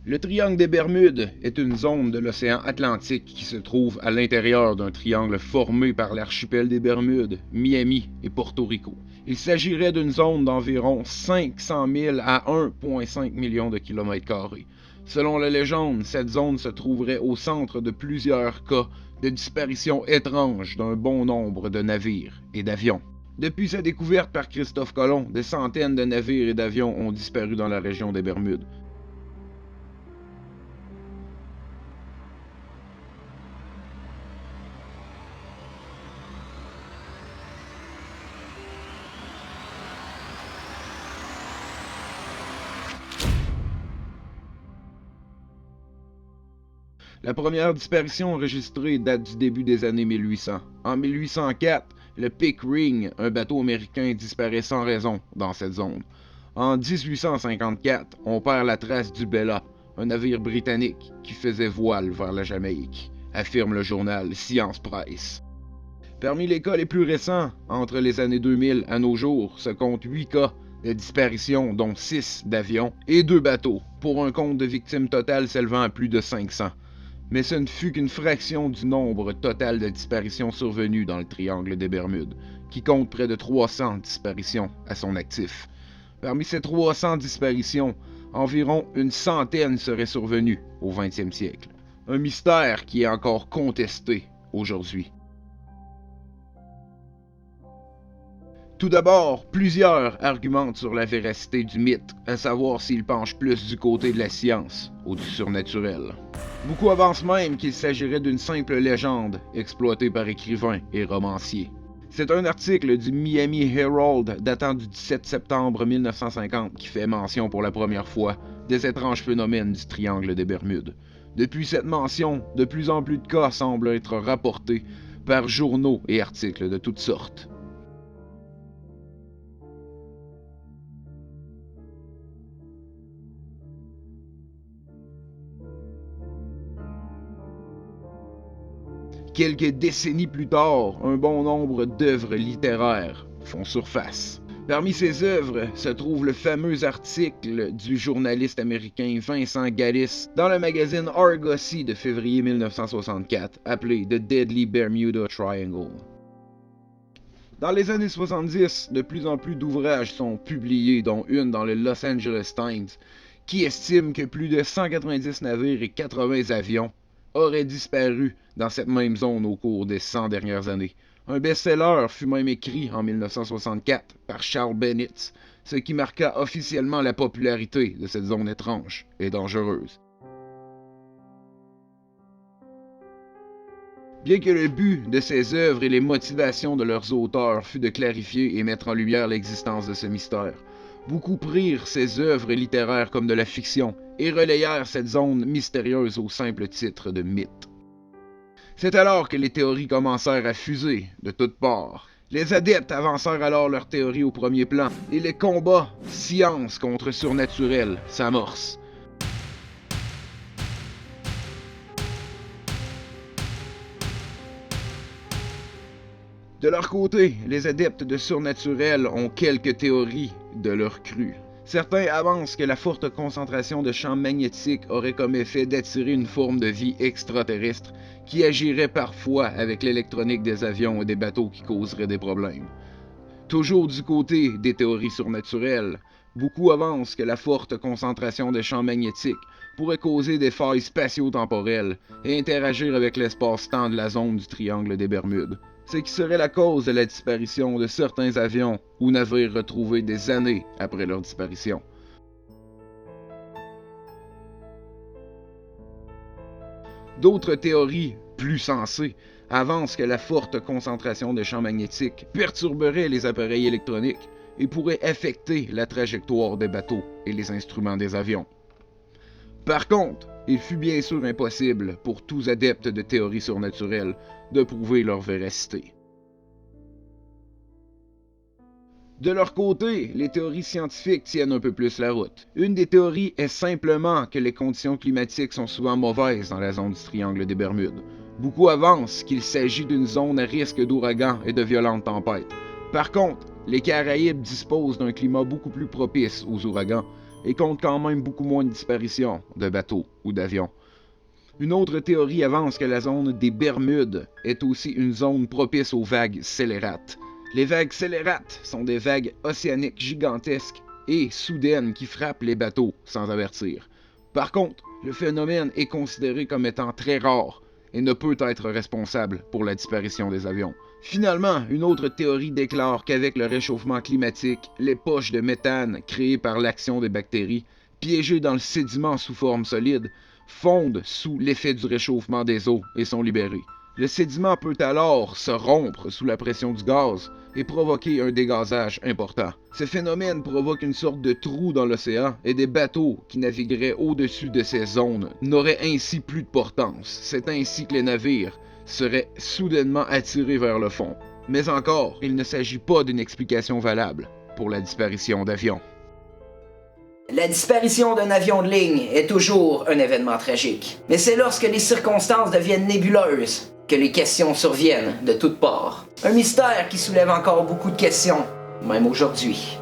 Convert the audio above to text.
Le triangle des Bermudes est une zone de l'océan Atlantique qui se trouve à l'intérieur d'un triangle formé par l'archipel des Bermudes, Miami et Porto Rico. Il s'agirait d'une zone d'environ 500 000 à 1,5 million de kilomètres carrés. Selon la légende, cette zone se trouverait au centre de plusieurs cas de disparition étrange d'un bon nombre de navires et d'avions. Depuis sa découverte par Christophe Colomb, des centaines de navires et d'avions ont disparu dans la région des Bermudes. La première disparition enregistrée date du début des années 1800. En 1804, le Pickering, un bateau américain, disparaît sans raison dans cette zone. En 1854, on perd la trace du Bella, un navire britannique qui faisait voile vers la Jamaïque, affirme le journal Science Press. Parmi les cas les plus récents, entre les années 2000 à nos jours, se comptent 8 cas de disparition, dont 6 d'avions et 2 bateaux, pour un compte de victimes totales s'élevant à plus de 500. Mais ce ne fut qu'une fraction du nombre total de disparitions survenues dans le triangle des Bermudes, qui compte près de 300 disparitions à son actif. Parmi ces 300 disparitions, environ une centaine seraient survenues au 20e siècle. Un mystère qui est encore contesté aujourd'hui. Tout d'abord, plusieurs argumentent sur la véracité du mythe, à savoir s'il penche plus du côté de la science ou du surnaturel. Beaucoup avancent même qu'il s'agirait d'une simple légende exploitée par écrivains et romanciers. C'est un article du Miami Herald datant du 17 septembre 1950 qui fait mention pour la première fois des étranges phénomènes du triangle des Bermudes. Depuis cette mention, de plus en plus de cas semblent être rapportés par journaux et articles de toutes sortes. Quelques décennies plus tard, un bon nombre d'œuvres littéraires font surface. Parmi ces œuvres se trouve le fameux article du journaliste américain Vincent Gallis dans le magazine Argosy de février 1964, appelé The Deadly Bermuda Triangle. Dans les années 70, de plus en plus d'ouvrages sont publiés, dont une dans le Los Angeles Times, qui estime que plus de 190 navires et 80 avions auraient disparu dans cette même zone au cours des 100 dernières années. Un best-seller fut même écrit en 1964 par Charles Bennett, ce qui marqua officiellement la popularité de cette zone étrange et dangereuse. Bien que le but de ces œuvres et les motivations de leurs auteurs fût de clarifier et mettre en lumière l'existence de ce mystère, beaucoup prirent ces œuvres littéraires comme de la fiction et relayèrent cette zone mystérieuse au simple titre de mythe. C'est alors que les théories commencèrent à fuser de toutes parts. Les adeptes avancèrent alors leurs théories au premier plan et les combats science contre surnaturel s'amorcent. De leur côté, les adeptes de surnaturel ont quelques théories de leur cru. Certains avancent que la forte concentration de champs magnétiques aurait comme effet d'attirer une forme de vie extraterrestre qui agirait parfois avec l'électronique des avions et des bateaux qui causerait des problèmes. Toujours du côté des théories surnaturelles, beaucoup avancent que la forte concentration de champs magnétiques pourrait causer des failles spatio-temporelles et interagir avec l'espace-temps de la zone du triangle des Bermudes, ce qui serait la cause de la disparition de certains avions ou navires retrouvés des années après leur disparition. D'autres théories, plus sensées, avancent que la forte concentration de champs magnétiques perturberait les appareils électroniques et pourrait affecter la trajectoire des bateaux et les instruments des avions. Par contre, il fut bien sûr impossible pour tous adeptes de théories surnaturelles de prouver leur véracité. De leur côté, les théories scientifiques tiennent un peu plus la route. Une des théories est simplement que les conditions climatiques sont souvent mauvaises dans la zone du triangle des Bermudes. Beaucoup avancent qu'il s'agit d'une zone à risque d'ouragans et de violentes tempêtes. Par contre, les Caraïbes disposent d'un climat beaucoup plus propice aux ouragans, et compte quand même beaucoup moins de disparitions de bateaux ou d'avions. Une autre théorie avance que la zone des Bermudes est aussi une zone propice aux vagues scélérates. Les vagues scélérates sont des vagues océaniques gigantesques et soudaines qui frappent les bateaux sans avertir. Par contre, le phénomène est considéré comme étant très rare et ne peut être responsable pour la disparition des avions. Finalement, une autre théorie déclare qu'avec le réchauffement climatique, les poches de méthane créées par l'action des bactéries, piégées dans le sédiment sous forme solide, fondent sous l'effet du réchauffement des eaux et sont libérées. Le sédiment peut alors se rompre sous la pression du gaz et provoquer un dégazage important. Ce phénomène provoque une sorte de trou dans l'océan et des bateaux qui navigueraient au-dessus de ces zones n'auraient ainsi plus de portance. C'est ainsi que les navires seraient soudainement attirés vers le fond. Mais encore, il ne s'agit pas d'une explication valable pour la disparition d'avions. La disparition d'un avion de ligne est toujours un événement tragique. Mais c'est lorsque les circonstances deviennent nébuleuses que les questions surviennent de toutes parts. Un mystère qui soulève encore beaucoup de questions, même aujourd'hui.